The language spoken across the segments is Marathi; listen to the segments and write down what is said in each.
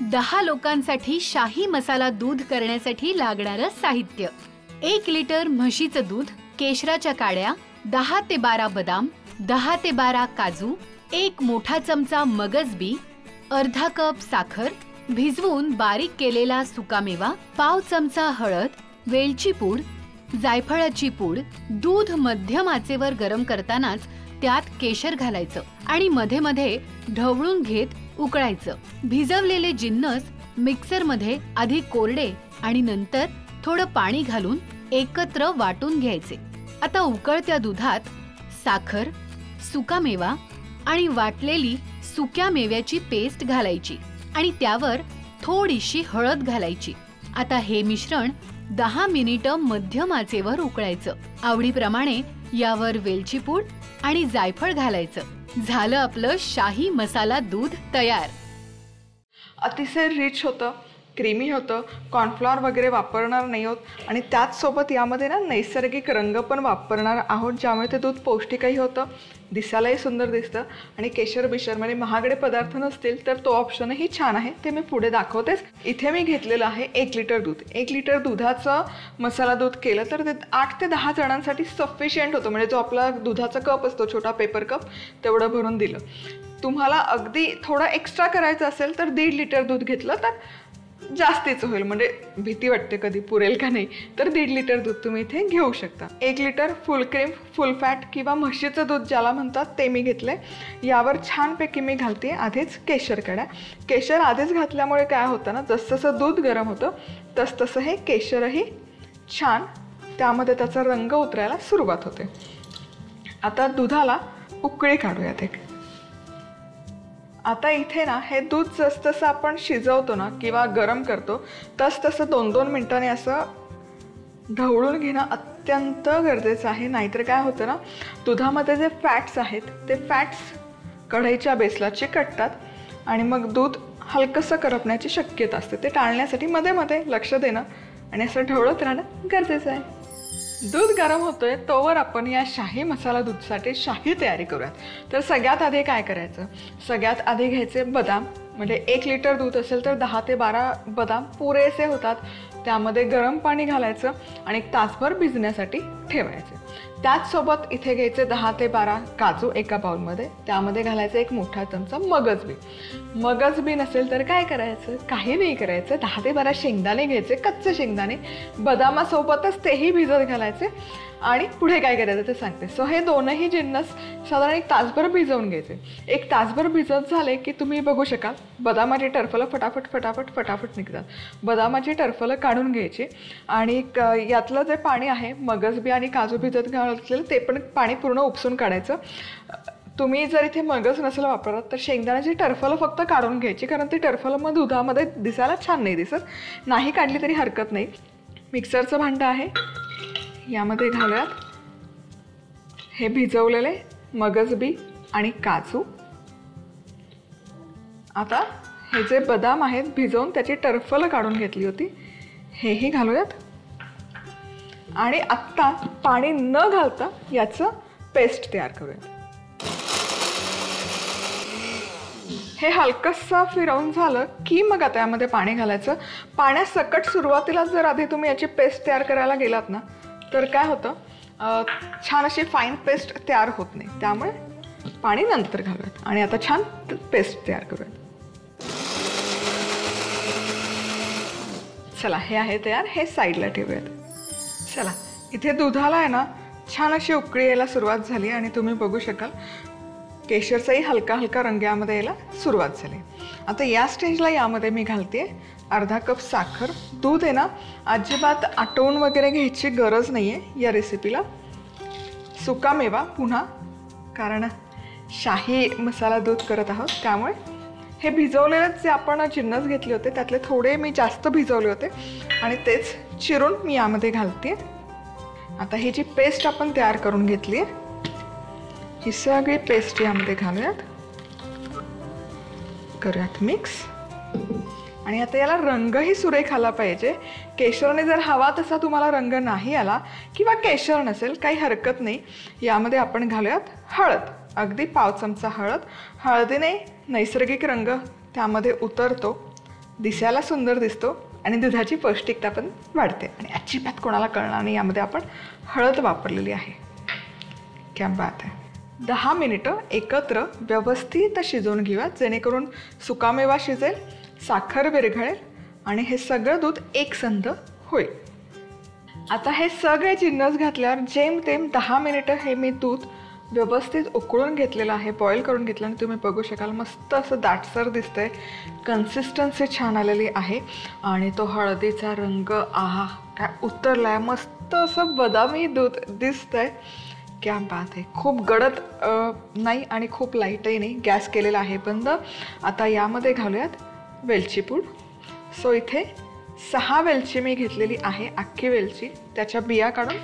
10 लोकांसाठी शाही मसाला दूध करण्यासाठी लागणारं साहित्य: 1 लिटर म्हशीचं दूध, केशराच्या काड्या, 10 ते 12 बदाम, 10 ते 12 काजू, 1 मोठा चमचा मगजबी, अर्धा कप साखर, भिजवून बारीक केलेला सुकामेवा, पाव चमचा हळद, वेलची पूड, जायफळाची पूड. दूध मध्यम आचेवर गरम करतानाच त्यात केशर घालायचं आणि मध्ये मध्ये ढवळून घेत उकळायचं. भिजवलेले जिन्नस मिक्सरमध्ये आधी कोरडे आणि नंतर थोडं पाणी घालून एकत्र वाटून घ्यायचे. आता उकळत्या दुधात साखर, सुकामेवा आणि वाटलेली सुक्या मेव्याची पेस्ट घालायची आणि त्यावर थोडीशी हळद घालायची. आता हे मिश्रण 10 मिनिटं मध्यम आचेवर उकळायचं. आवडीप्रमाणे यावर वेलची पूड आणि जायफळ घालायचं. झालं आपलं शाही मसाला दूध तयार. अतिशय रिच होतं, क्रीमी होतं, कॉर्नफ्लॉवर वगैरे वापरणार नाही आहोत आणि त्याचसोबत यामध्ये ना नैसर्गिक रंग पण वापरणार आहोत, ज्यामुळे ते दूध पौष्टिकही होतं, दिसायलाही सुंदर दिसतं आणि केशर बिशर म्हणजे महागडे पदार्थ नसतील तर तो ऑप्शनही छान आहे, ते मी पुढे दाखवतेच. इथे मी घेतलेलं आहे 1 लिटर दूध. 1 लिटर दुधाचं मसाला दूध केलं तर ते 8 ते 10 जणांसाठी सफिशियंट होतं. म्हणजे जो आपला दुधाचा कप असतो, छोटा पेपर कप, तेवढं भरून दिलं. तुम्हाला अगदी थोडं एक्स्ट्रा करायचं असेल तर 1.5 लिटर दूध घेतलं तर जास्तीच होईल. म्हणजे भीती वाटते कधी पुरेल का नाही, तर 1.5 लिटर दूध तुम्ही इथे घेऊ शकता. 1 लिटर फुल क्रीम, फुल फॅट किंवा म्हशीचं दूध ज्याला म्हणतात ते मी घेतलंय. यावर छानपैकी मी घालते आधीच केशर काड्या. केशर आधीच घातल्यामुळे काय होतं ना, जसं दूध गरम होतं तसं हे केशरही छान त्यामध्ये त्याचा रंग उतरायला सुरुवात होते. आता दुधाला उकळी काढूयात एक. आता इथे ना हे दूध जसं आपण शिजवतो ना किंवा गरम करतो तसं 2-2 मिनिटांनी असं ढवळून घेणं अत्यंत गरजेचं आहे. नाहीतर काय होतं ना, दुधामध्ये जे फॅट्स आहेत ते फॅट्स कढईच्या बेसला चिकटतात आणि मग दूध हलकंसं करपण्याची शक्यता असते. ते टाळण्यासाठी मध्ये मध्ये लक्ष देणं आणि असं ढवळत राहणं गरजेचं आहे. दूध गरम होतोय तोवर आपण या शाही मसाला दूधसाठी शाही तयारी करूयात. तर सगळ्यात आधी काय करायचं, सगळ्यात आधी घ्यायचे बदाम. म्हणजे 1 लिटर दूध असेल तर 10 ते 12 बदाम पुरेसे होतात. त्यामध्ये गरम पाणी घालायचं आणि 1 तासभर भिजण्यासाठी ठेवायचे. त्याचसोबत इथे घ्यायचे 10 ते 12 काजू एका बाउलमध्ये. त्यामध्ये घालायचं 1 मोठा चमचा मगजबी. मगजबी नसेल तर काय करायचं, काही नाही करायचं, 10 ते 12 शेंगदाणे घ्यायचे, कच्चे शेंगदाणे. बदामासोबतच तेही भिजत घालायचे आणि पुढे काय करायचं ते सांगते. सो हे दोनही जिन्नस साधारण 1 तासभर भिजवून घ्यायचे. 1 तासभर भिजत झाले की तुम्ही बघू शकाल बदामाची टरफलं फटाफट निघतात. बदामाची टरफलं काढून घ्यायची आणि यातलं जे पाणी आहे, मगजबी आणि काजू भिजत घातलेलं ते पण पाणी पूर्ण उपसून काढायचं. तुम्ही जर इथे मगज नसेल वापरत तर शेंगदाण्याची टरफलं फक्त काढून घ्यायची, कारण ती टरफलं मग दुधामध्ये दिसायला छान नाही दिसत. नाही काढली तरी हरकत नाही. मिक्सरचं भांडं आहे, यामध्ये घालूयात हे भिजवलेले मगजबी आणि काजू. आता हे जे बदाम आहेत भिजवून त्याची टरफलं काढून घेतली होती, हेही घालूयात आणि आत्ता पाणी न घालता याचं पेस्ट तयार करूयात. हे हलकंसं फिरवून झालं की मग आता यामध्ये पाणी घालायचं. पाण्यासकट सुरुवातीला जर आधी तुम्ही याची पेस्ट तयार करायला गेलात ना तर काय होतं, छान अशी फाईन पेस्ट तयार होत नाही. त्यामुळे पाणी नंतर घालूयात आणि आता छान पेस्ट तयार करूयात. चला, हे आहे तयार. हे साईडला ठेवूयात. चला, इथे दुधाला आहे ना छान अशी उकळी यायला सुरुवात झाली आणि तुम्ही बघू शकाल केशरचाही हलका रंग यामध्ये यायला सुरुवात झाली. आता या स्टेजला यामध्ये मी घालते अर्धा कप साखर. दूध आहे ना अजिबात आटवून वगैरे घ्यायची गरज नाही आहे या रेसिपीला. सुकामेवा पुन्हा, कारण शाही मसाला दूध करत आहोत त्यामुळे हे भिजवलेलेच जे आपण जिन्नस घेतले होते त्यातले थोडे मी जास्त भिजवले होते आणि तेच चिरून मी यामध्ये घालते. आता ही जी पेस्ट आपण तयार करून घेतली आहे ही सगळी पेस्ट यामध्ये घालूयात, करूयात मिक्स. आणि आता याला रंगही सुरेख आला पाहिजे. केशरने जर हवा तसा तुम्हाला रंग नाही आला किंवा केशर नसेल काही हरकत नाही. यामध्ये आपण घालूयात हळद, अगदी पाव चमचा हळद. हळदीने नैसर्गिक रंग त्यामध्ये उतरतो, दिसायला सुंदर दिसतो आणि दुधाची पौष्टिकता पण वाढते. आणि अजिबात कोणाला कळणार नाही यामध्ये आपण हळद वापरलेली आहे. क्या बात आहे. 10 मिनिटं एकत्र व्यवस्थित शिजवून घेऊया, जेणेकरून सुकामेवा शिजेल, साखर विरघळेल आणि हे सगळं दूध एकसंध होईल. आता हे सगळे जिन्नस घातल्यावर जेमतेम 10 मिनिटं हे मी दूध व्यवस्थित उकळून घेतलेलं आहे, बॉईल करून घेतलं आणि तुम्ही बघू शकाल मस्त असं दाटसर दिसतंय, कन्सिस्टन्सी छान आलेली आहे आणि तो हळदीचा रंग आहा काय उतरला आहे, मस्त असं बदामी दूध दिसतंय. क्या बात आहे. खूप गडद नाही आणि खूप लाईटही नाही. गॅस केलेला आहे बंद. आता यामध्ये घालूयात वेलची पूड. सो इथे 6 वेलची मी घेतलेली आहे, अख्खी वेलची, त्याच्या बिया काढून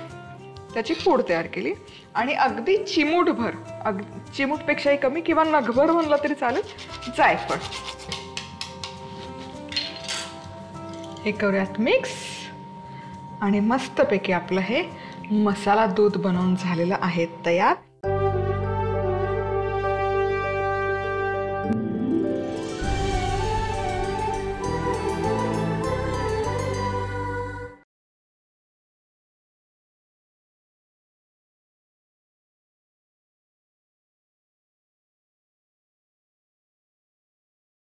त्याची पूड तयार केली आणि अगदी चिमूटभर, चिमूटपेक्षाही कमी किंवा नगभर म्हणलं तरी चालेल, जायफळ. हे करूयात मिक्स आणि मस्तपैकी आपलं हे मसाला दूध बनवून झालेलं आहे तयार.